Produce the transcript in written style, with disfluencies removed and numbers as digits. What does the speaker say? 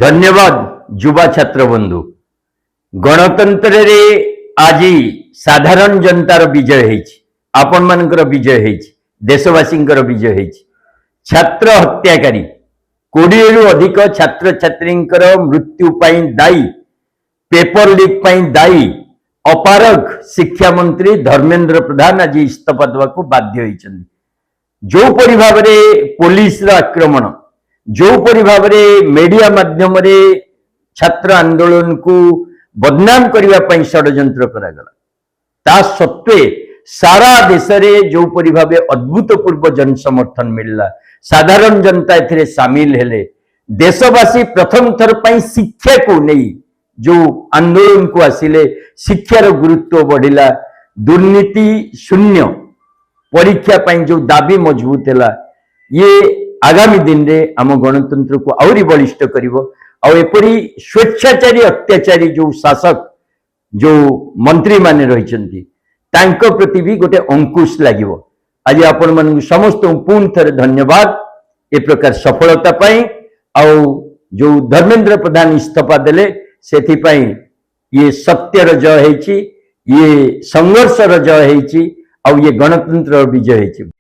धन्यवाद युवा छात्र बंधु। गणतंत्र रे आज साधारण जनतार विजय होइछि, आपण मानकर विजय होइछि, देशवासींकर विजय होइछि। छात्र हत्याकारी 20 रु अधिक छात्र छात्रींकर मृत्यु पाई दायी, पेपर लीक पाई दायी अपारग शिक्षा मंत्री धर्मेंद्र प्रधान आज इस्तीफा देवाक बाध्य होइछन्ति। जो परि भाव रे पुलिस रा आक्रमण, जो परि भाव रे मीडिया माध्यम रे छात्र आंदोलन को बदनाम करने पर षड्यंत्र करागला, ता सत्वे सारा देश रे जो परि भाव अद्भुतपूर्व जन समर्थन मिलला, साधारण जनता एथिरे सामिल हेले। देशवासी प्रथम थर पर शिक्षा को नहीं जो आंदोलन को आसिले, शिक्षार गुरुत्व बढ़िला, दुर्नीति शून्य परीक्षा पाई जो दाबी मजबूत है, ये आगामी दिन रे आम गणतंत्र को आउरी बलिष्ठ करिवो। और एपरी स्वेच्छाचारी अत्याचारी जो शासक जो मंत्री माने रहिचंती तांको प्रति भी गोटे अंकुश लागिवो। आज आपण मन समस्त पुन थरे धन्यवाद ए प्रकार सफलता पाई। और जो धर्मेंद्र प्रधान इस्तीफा देले सेथि पाई ये सत्यर जय हेछि, ये संघर्षर जय हेछि, और ये गणतंत्र विजय हेछि।